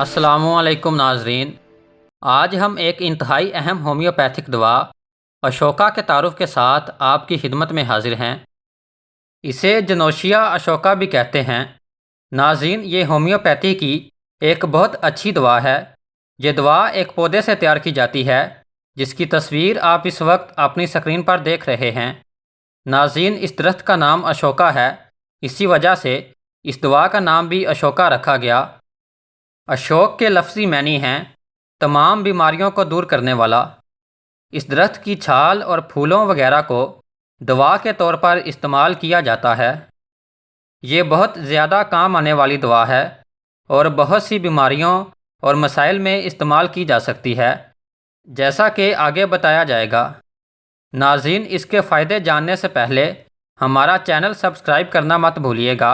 السلام علیکم ناظرین، آج ہم ایک انتہائی اہم ہومیوپیتھک دوا اشوکا کے تعارف کے ساتھ آپ کی خدمت میں حاضر ہیں۔ اسے جنوشیا اشوکا بھی کہتے ہیں۔ ناظرین، یہ ہومیوپیتھی کی ایک بہت اچھی دوا ہے۔ یہ دوا ایک پودے سے تیار کی جاتی ہے جس کی تصویر آپ اس وقت اپنی سکرین پر دیکھ رہے ہیں۔ ناظرین، اس درخت کا نام اشوکا ہے، اسی وجہ سے اس دوا کا نام بھی اشوکا رکھا گیا۔ اشوک کے لفظی معنی ہیں تمام بیماریوں کو دور کرنے والا۔ اس درخت کی چھال اور پھولوں وغیرہ کو دوا کے طور پر استعمال کیا جاتا ہے۔ یہ بہت زیادہ کام آنے والی دوا ہے اور بہت سی بیماریوں اور مسائل میں استعمال کی جا سکتی ہے، جیسا کہ آگے بتایا جائے گا۔ ناظرین، اس کے فائدے جاننے سے پہلے ہمارا چینل سبسکرائب کرنا مت بھولیے گا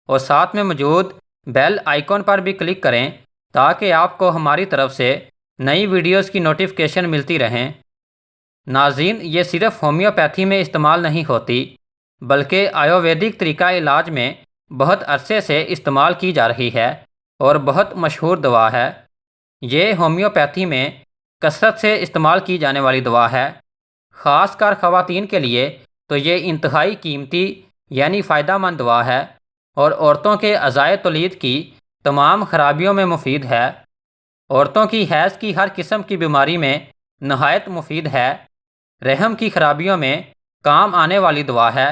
اور ساتھ میں موجود بیل آئیکن پر بھی کلک کریں تاکہ آپ کو ہماری طرف سے نئی ویڈیوز کی نوٹیفیکیشن ملتی رہیں۔ ناظرین، یہ صرف ہومیوپیتھی میں استعمال نہیں ہوتی بلکہ آیورویدک طریقہ علاج میں بہت عرصے سے استعمال کی جا رہی ہے اور بہت مشہور دوا ہے۔ یہ ہومیوپیتھی میں کثرت سے استعمال کی جانے والی دوا ہے، خاص کر خواتین کے لیے تو یہ انتہائی قیمتی یعنی فائدہ مند دوا ہے اور عورتوں کے اعضائے تولید کی تمام خرابیوں میں مفید ہے۔ عورتوں کی حیض کی ہر قسم کی بیماری میں نہایت مفید ہے۔ رحم کی خرابیوں میں کام آنے والی دوا ہے۔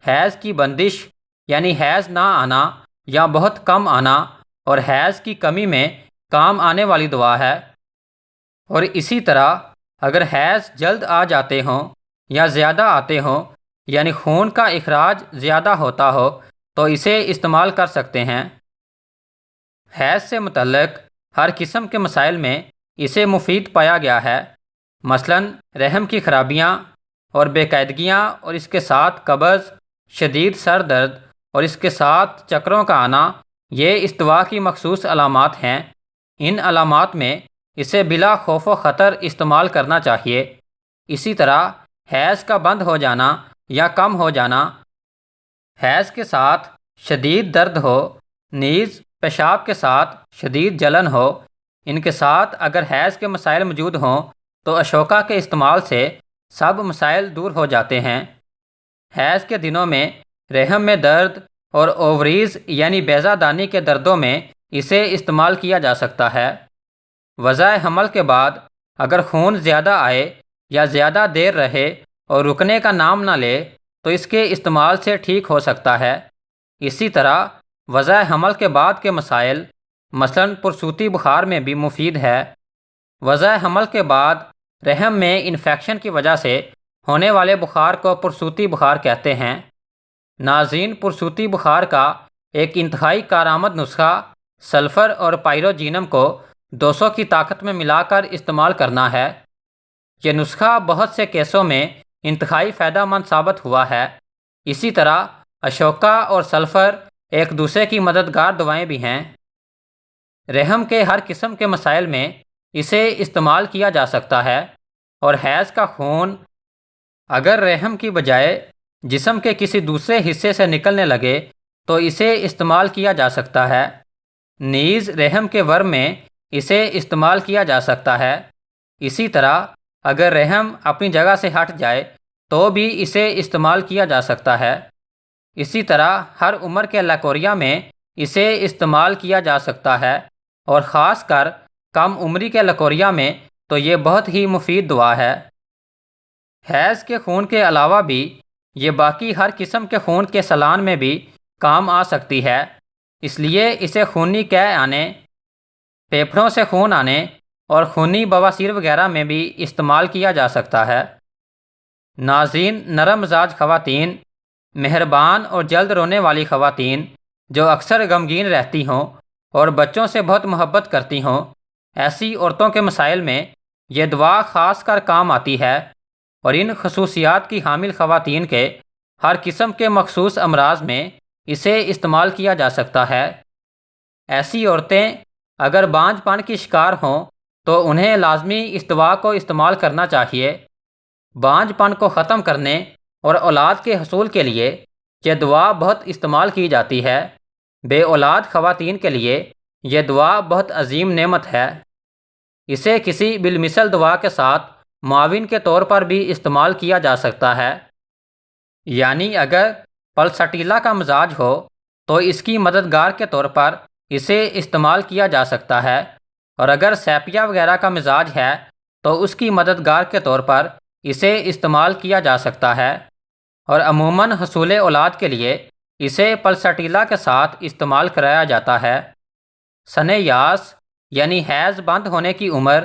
حیض کی بندش یعنی حیض نہ آنا یا بہت کم آنا اور حیض کی کمی میں کام آنے والی دوا ہے۔ اور اسی طرح اگر حیض جلد آ جاتے ہوں یا زیادہ آتے ہوں یعنی خون کا اخراج زیادہ ہوتا ہو تو اسے استعمال کر سکتے ہیں۔ حیض سے متعلق ہر قسم کے مسائل میں اسے مفید پایا گیا ہے، مثلاً رحم کی خرابیاں اور بے قاعدگیاں اور اس کے ساتھ قبض، شدید سر درد اور اس کے ساتھ چکروں کا آنا، یہ اس دوا کی مخصوص علامات ہیں۔ ان علامات میں اسے بلا خوف و خطر استعمال کرنا چاہیے۔ اسی طرح حیض کا بند ہو جانا یا کم ہو جانا، حیض کے ساتھ شدید درد ہو، نیز پیشاب کے ساتھ شدید جلن ہو، ان کے ساتھ اگر حیض کے مسائل موجود ہوں تو اشوکا کے استعمال سے سب مسائل دور ہو جاتے ہیں۔ حیض کے دنوں میں رحم میں درد اور اووریز یعنی بیضہ دانی کے دردوں میں اسے استعمال کیا جا سکتا ہے۔ وضع حمل کے بعد اگر خون زیادہ آئے یا زیادہ دیر رہے اور رکنے کا نام نہ لے تو اس کے استعمال سے ٹھیک ہو سکتا ہے۔ اسی طرح وضع حمل کے بعد کے مسائل مثلاً پرسوتی بخار میں بھی مفید ہے۔ وضع حمل کے بعد رحم میں انفیکشن کی وجہ سے ہونے والے بخار کو پرسوتی بخار کہتے ہیں۔ ناظرین، پرسوتی بخار کا ایک انتہائی کارآمد نسخہ سلفر اور پائروجینم کو 200 کی طاقت میں ملا کر استعمال کرنا ہے۔ یہ نسخہ بہت سے کیسوں میں انتہائی فائدہ مند ثابت ہوا ہے۔ اسی طرح اشوکا اور سلفر ایک دوسرے کی مددگار دوائیں بھی ہیں۔ رحم کے ہر قسم کے مسائل میں اسے استعمال کیا جا سکتا ہے اور حیض کا خون اگر رحم کی بجائے جسم کے کسی دوسرے حصے سے نکلنے لگے تو اسے استعمال کیا جا سکتا ہے۔ نیز رحم کے ورم میں اسے استعمال کیا جا سکتا ہے۔ اسی طرح اگر رحم اپنی جگہ سے ہٹ جائے تو بھی اسے استعمال کیا جا سکتا ہے۔ اسی طرح ہر عمر کے لیکوریا میں اسے استعمال کیا جا سکتا ہے اور خاص کر کم عمری کے لیکوریا میں تو یہ بہت ہی مفید دوا ہے۔ حیض کے خون کے علاوہ بھی یہ باقی ہر قسم کے خون کے سلان میں بھی کام آ سکتی ہے، اس لیے اسے خونی قے آنے، پھیپھڑوں سے خون آنے اور خونی بواسیر وغیرہ میں بھی استعمال کیا جا سکتا ہے۔ ناظرین، نرم مزاج خواتین، مہربان اور جلد رونے والی خواتین جو اکثر غمگین رہتی ہوں اور بچوں سے بہت محبت کرتی ہوں، ایسی عورتوں کے مسائل میں یہ دوا خاص کر کام آتی ہے اور ان خصوصیات کی حامل خواتین کے ہر قسم کے مخصوص امراض میں اسے استعمال کیا جا سکتا ہے۔ ایسی عورتیں اگر بانجھ پن کی شکار ہوں تو انہیں لازمی اس دوا کو استعمال کرنا چاہیے۔ بانجھ پن کو ختم کرنے اور اولاد کے حصول کے لیے یہ دوا بہت استعمال کی جاتی ہے۔ بے اولاد خواتین کے لیے یہ دوا بہت عظیم نعمت ہے۔ اسے کسی بالمثل دوا کے ساتھ معاون کے طور پر بھی استعمال کیا جا سکتا ہے، یعنی اگر پلسٹیلا کا مزاج ہو تو اس کی مددگار کے طور پر اسے استعمال کیا جا سکتا ہے، اور اگر سیپیا وغیرہ کا مزاج ہے تو اس کی مددگار کے طور پر اسے استعمال کیا جا سکتا ہے، اور عموماً حصول اولاد کے لیے اسے پلسٹیلا کے ساتھ استعمال کرایا جاتا ہے۔ سن یاس یعنی حیض بند ہونے کی عمر،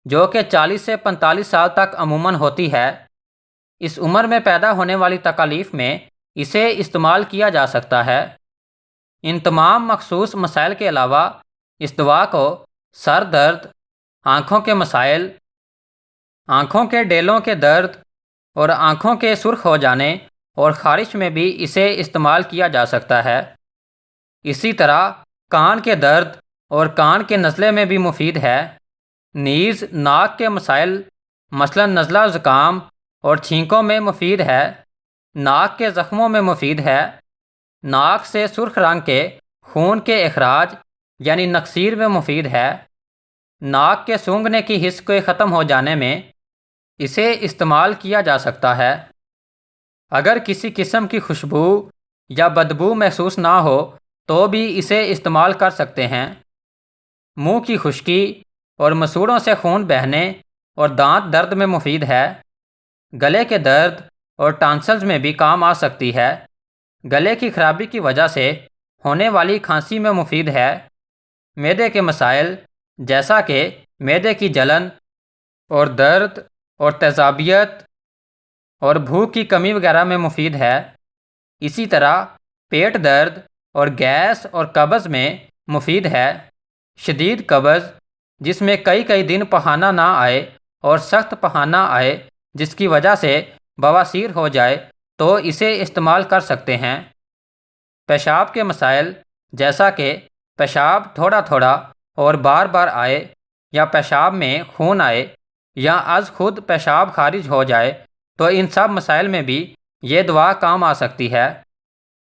جو کہ 40 سے 45 سال تک عموماً ہوتی ہے، اس عمر میں پیدا ہونے والی تکالیف میں اسے استعمال کیا جا سکتا ہے۔ ان تمام مخصوص مسائل کے علاوہ اس دوا کو سر درد، آنکھوں کے مسائل، آنکھوں کے ڈیلوں کے درد اور آنکھوں کے سرخ ہو جانے اور خارش میں بھی اسے استعمال کیا جا سکتا ہے۔ اسی طرح کان کے درد اور کان کے نزلے میں بھی مفید ہے۔ نیز ناک کے مسائل مثلا نزلہ زکام اور چھینکوں میں مفید ہے۔ ناک کے زخموں میں مفید ہے۔ ناک سے سرخ رنگ کے خون کے اخراج یعنی نکسیر میں مفید ہے۔ ناک کے سونگھنے کی حس کے ختم ہو جانے میں اسے استعمال کیا جا سکتا ہے۔ اگر کسی قسم کی خوشبو یا بدبو محسوس نہ ہو تو بھی اسے استعمال کر سکتے ہیں۔ منہ کی خشکی اور مسوڑوں سے خون بہنے اور دانت درد میں مفید ہے۔ گلے کے درد اور ٹانسلز میں بھی کام آ سکتی ہے۔ گلے کی خرابی کی وجہ سے ہونے والی کھانسی میں مفید ہے۔ معدے کے مسائل جیسا کہ معدے کی جلن اور درد اور تیزابیت اور بھوک کی کمی وغیرہ میں مفید ہے۔ اسی طرح پیٹ درد اور گیس اور قبض میں مفید ہے۔ شدید قبض جس میں کئی دن پخانہ نہ آئے اور سخت پخانہ آئے جس کی وجہ سے بواسیر ہو جائے تو اسے استعمال کر سکتے ہیں۔ پیشاب کے مسائل جیسا کہ پیشاب تھوڑا تھوڑا اور بار بار آئے، یا پیشاب میں خون آئے، یا از خود پیشاب خارج ہو جائے، تو ان سب مسائل میں بھی یہ دوا کام آ سکتی ہے۔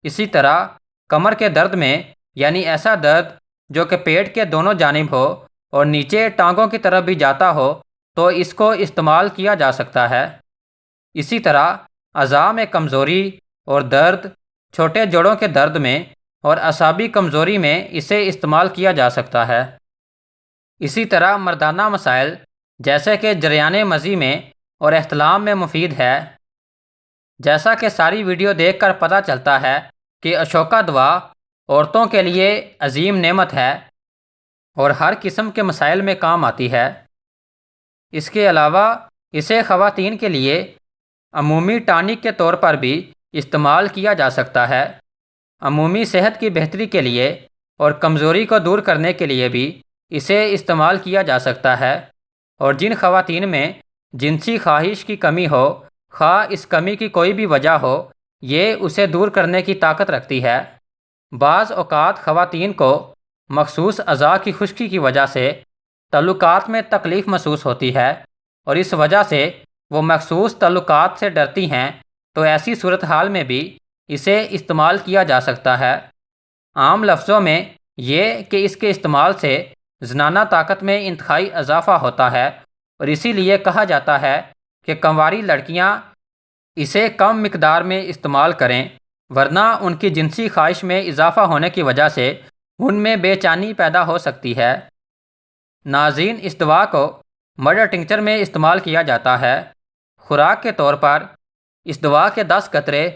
اسی طرح کمر کے درد میں، یعنی ایسا درد جو کہ پیٹ کے دونوں جانب ہو اور نیچے ٹانگوں کی طرف بھی جاتا ہو، تو اس کو استعمال کیا جا سکتا ہے۔ اسی طرح اعضاء میں کمزوری اور درد، چھوٹے جوڑوں کے درد میں اور اعصابی کمزوری میں اسے استعمال کیا جا سکتا ہے۔ اسی طرح مردانہ مسائل جیسے کہ جریان مزی میں اور احتلام میں مفید ہے۔ جیسا کہ ساری ویڈیو دیکھ کر پتہ چلتا ہے کہ اشوکا دوا عورتوں کے لیے عظیم نعمت ہے اور ہر قسم کے مسائل میں کام آتی ہے۔ اس کے علاوہ اسے خواتین کے لیے عمومی ٹانک کے طور پر بھی استعمال کیا جا سکتا ہے۔ عمومی صحت کی بہتری کے لیے اور کمزوری کو دور کرنے کے لیے بھی اسے استعمال کیا جا سکتا ہے، اور جن خواتین میں جنسی خواہش کی کمی ہو، خواہ اس کمی کی کوئی بھی وجہ ہو، یہ اسے دور کرنے کی طاقت رکھتی ہے۔ بعض اوقات خواتین کو مخصوص اعضاء کی خشکی کی وجہ سے تعلقات میں تکلیف محسوس ہوتی ہے، اور اس وجہ سے وہ مخصوص تعلقات سے ڈرتی ہیں، تو ایسی صورتحال میں بھی اسے استعمال کیا جا سکتا ہے۔ عام لفظوں میں یہ کہ اس کے استعمال سے زنانہ طاقت میں انتہائی اضافہ ہوتا ہے، اور اسی لیے کہا جاتا ہے کہ کنواری لڑکیاں اسے کم مقدار میں استعمال کریں، ورنہ ان کی جنسی خواہش میں اضافہ ہونے کی وجہ سے ان میں بے چینی پیدا ہو سکتی ہے۔ ناظرین، اس دوا کو مرڈر ٹنکچر میں استعمال کیا جاتا ہے۔ خوراک کے طور پر اس دوا کے 10 قطرے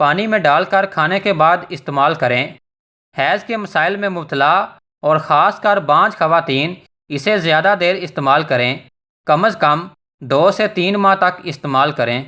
پانی میں ڈال کر کھانے کے بعد استعمال کریں۔ حیض کے مسائل میں مبتلا اور خاص کر بانجھ خواتین اسے زیادہ دیر استعمال کریں، کم از کم 2 سے 3 ماہ تک استعمال کریں۔